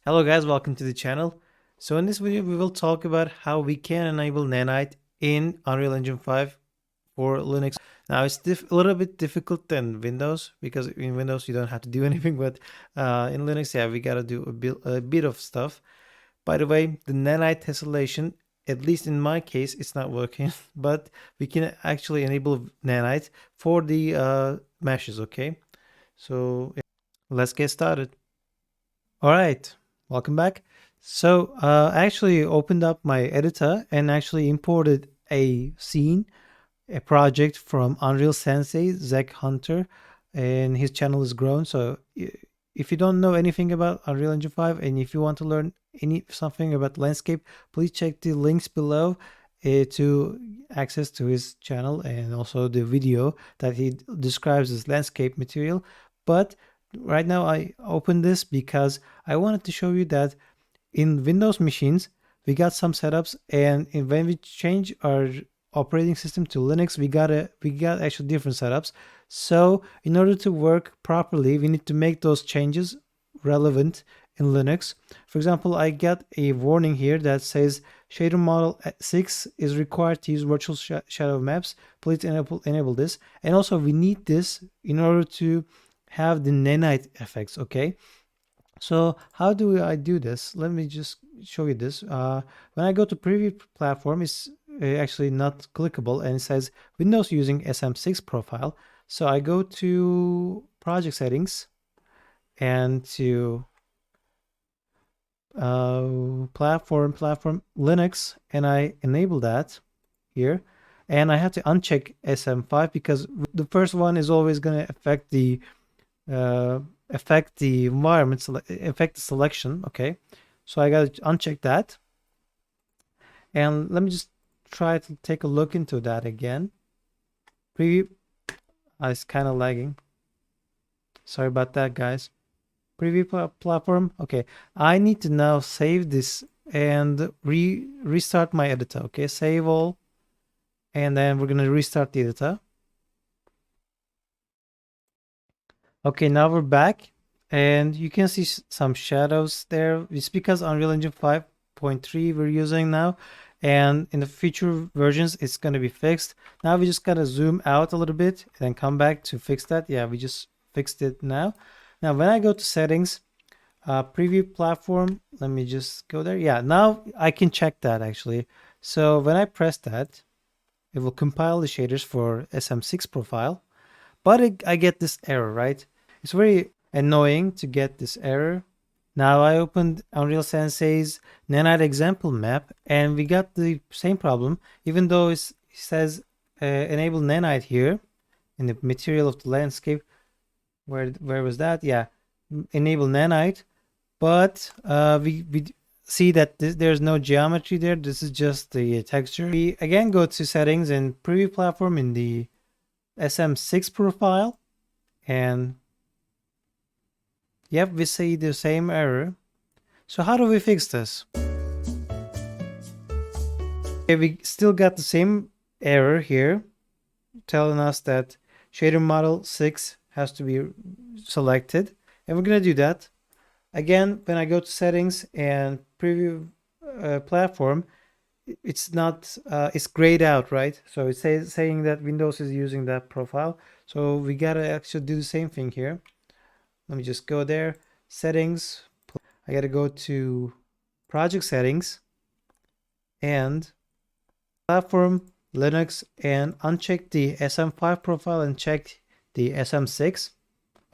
Hello guys, welcome to the channel. So in this video we will talk about how we can enable Nanite in Unreal Engine 5 for Linux. Now it's a little bit difficult than Windows because in Windows you don't have to do anything, but in Linux, yeah, we gotta do a bit of stuff. By the way, the Nanite tessellation, at least in my case, it's not working, but we can actually enable Nanite for the meshes, okay? So let's get started. All right, welcome back. So I actually opened up my editor and actually imported a scene, a project from Unreal Sensei, Zach Hunter, and his channel is grown. So if you don't know anything about Unreal Engine 5 and if you want to learn something about landscape, please check the links below to access to his channel and also the video that he describes as landscape material. But right now I opened this because I wanted to show you that in Windows machines we got some setups, and when we change our operating system to Linux, we got actually different setups. So in order to work properly, we need to make those changes relevant in Linux. For example, I got a warning here that says shader model 6 is required to use virtual shadow maps. Please enable this. And also we need this in order to have the nanite effects. Okay, so how do I do this? Let me just show you this. When I go to preview platform, it's actually not clickable and it says Windows using SM6 profile. So I go to project settings and to platform Linux, and I enable that here. And I have to uncheck SM5 because the first one is always going to affect the environment, affect the selection. Okay, so I gotta uncheck that, and let me just try to take a look into that again. Preview, it's kind of lagging, sorry about that, guys. Preview platform. Okay, I need to now save this and restart my editor. Okay, save all, and then we're gonna restart the editor. Okay, now we're back, and you can see some shadows there. It's because Unreal Engine 5.3 we're using now, and in the future versions it's going to be fixed. Now we just gotta zoom out a little bit and then come back to fix that. Yeah, we just fixed it now. Now when I go to settings, preview platform, let me just go there. Yeah, now I can check that actually. So when I press that, it will compile the shaders for SM6 profile, but I get this error, right? It's very annoying to get this error. Now I opened Unreal Sensei's Nanite example map and we got the same problem, even though it says enable Nanite here in the material of the landscape. Where was that? Yeah, enable Nanite, but we see that there's no geometry there. This is just the texture. We again go to settings and preview platform in the SM6 profile, and yep, we see the same error. So how do we fix this? Okay, we still got the same error here, telling us that shader model 6 has to be selected, and we're gonna do that. Again, when I go to settings and preview platform, it's not it's grayed out, right? So it's saying that Windows is using that profile. So we gotta actually do the same thing here. Let me just go there, settings. I gotta go to project settings and platform Linux and uncheck the SM5 profile and check the SM6.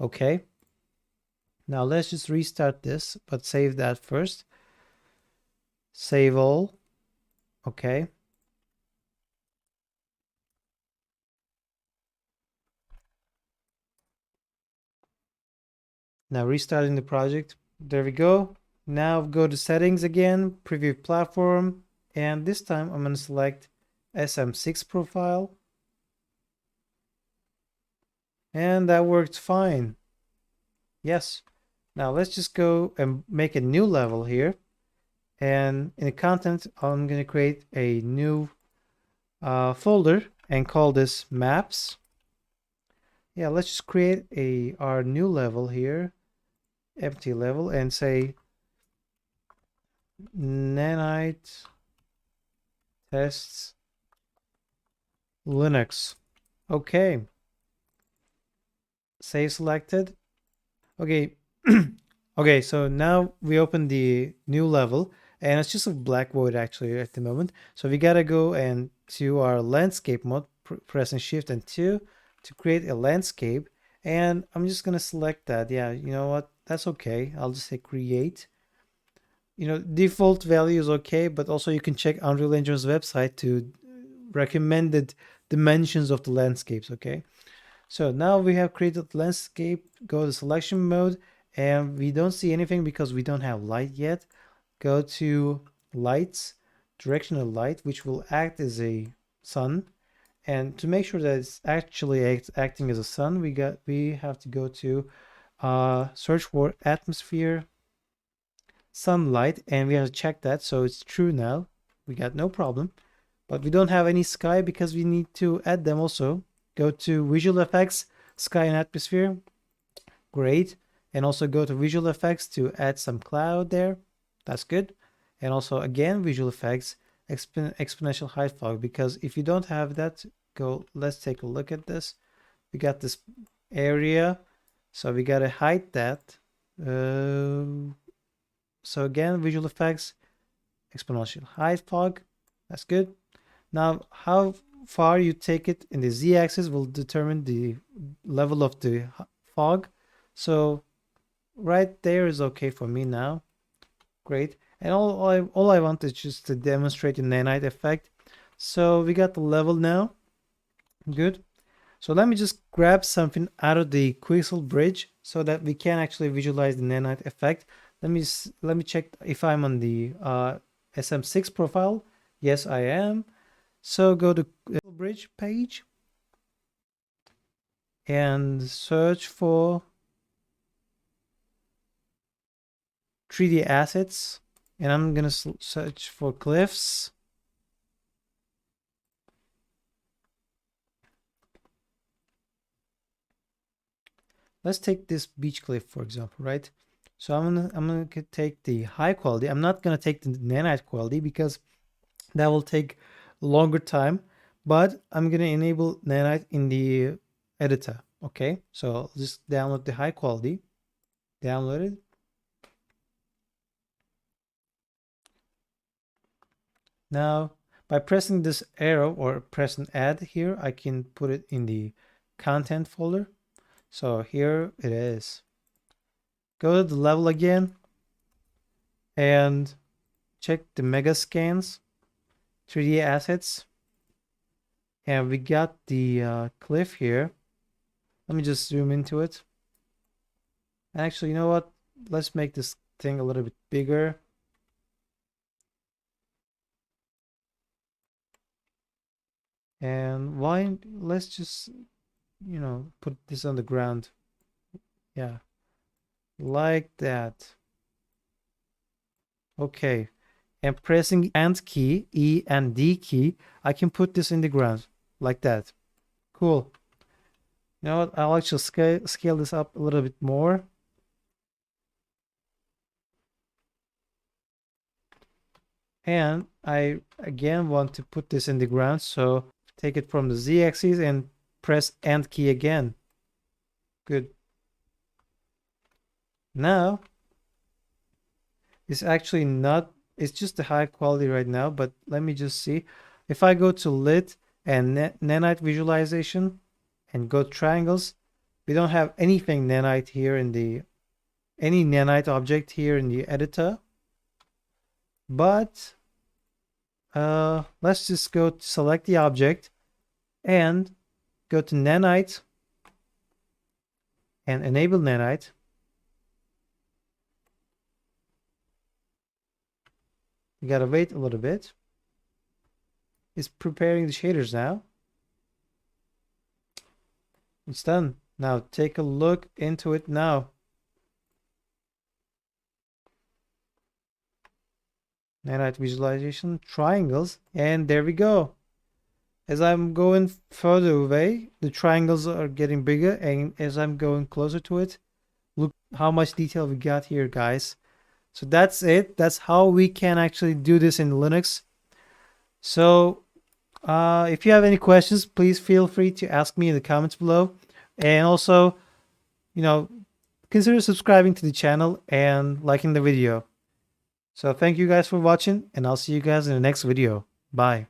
Okay. Now let's just restart this, but save that first. Save all. Okay. Now restarting the project. There we go. Now go to settings again, preview platform, and this time I'm going to select SM6 profile. And that worked fine. Yes. Now let's just go and make a new level here. And in the content, I'm going to create a new folder and call this maps. Yeah, let's just create our new level here, empty level, and say Nanite tests Linux. Okay. Save selected. Okay. Okay, so now we open the new level and it's just a black void actually at the moment. So we gotta go and to our landscape mode, pressing shift and 2 to create a landscape. And I'm just gonna select that. Yeah, you know what? That's okay. I'll just say create. Default value is okay, but also you can check Unreal Engine's website to recommended dimensions of the landscapes, okay? So now we have created landscape, go to selection mode, and we don't see anything because we don't have light yet. Go to lights, directional light, which will act as a sun. And to make sure that it's actually acting as a sun, we have to go to search for atmosphere, sunlight, and we have to check that. So it's true now. We got no problem. But we don't have any sky because we need to add them also. Go to visual effects, sky and atmosphere. Great. And also go to visual effects to add some cloud there. That's good. And also again, visual effects, exponential height fog, because if you don't have that, let's take a look at this. We got this area. So we got to hide that. So again, visual effects, exponential height fog. That's good. Now, how far you take it in the z-axis will determine the level of the fog. So right there is okay for me now. Great. And all I want is just to demonstrate the nanite effect. So we got the level now. Good. So let me just grab something out of the Quixel bridge so that we can actually visualize the nanite effect. Let me check if I'm on the SM6 profile. Yes, I am. So go to bridge page and search for 3D assets. And I'm going to search for cliffs. Let's take this beach cliff, for example, right? So I'm gonna take the high quality. I'm not gonna take the nanite quality because that will take longer time, but I'm gonna enable nanite in the editor. Okay, so I'll just download the high quality, download it. Now by pressing this arrow or pressing add here, I can put it in the content folder. So here it is. Go to the level again and check the mega scans, 3D assets, and we got the cliff here. Let me just zoom into it. Actually, you know what? Let's make this thing a little bit bigger. And let's just, put this on the ground. Yeah, like that. Okay. And pressing AND key, E and D key, I can put this in the ground like that. Cool. You know what? I'll actually scale this up a little bit more. And I again want to put this in the ground, so take it from the z-axis and press AND key again. Good. Now it's actually not, it's just the high quality right now, but let me just see. If I go to lit and nanite visualization and go triangles, we don't have anything nanite here in the any nanite object here in the editor. But let's just go to select the object and go to nanite and enable nanite. You gotta wait a little bit. It's preparing the shaders now. It's done. Now take a look into it now. Nanite visualization, triangles, and there we go. As I'm going further away, the triangles are getting bigger, and as I'm going closer to it, look how much detail we got here, guys. So that's it. That's how we can actually do this in Linux. So if you have any questions, please feel free to ask me in the comments below. And also, you know, consider subscribing to the channel and liking the video. So thank you guys for watching, and I'll see you guys in the next video. Bye.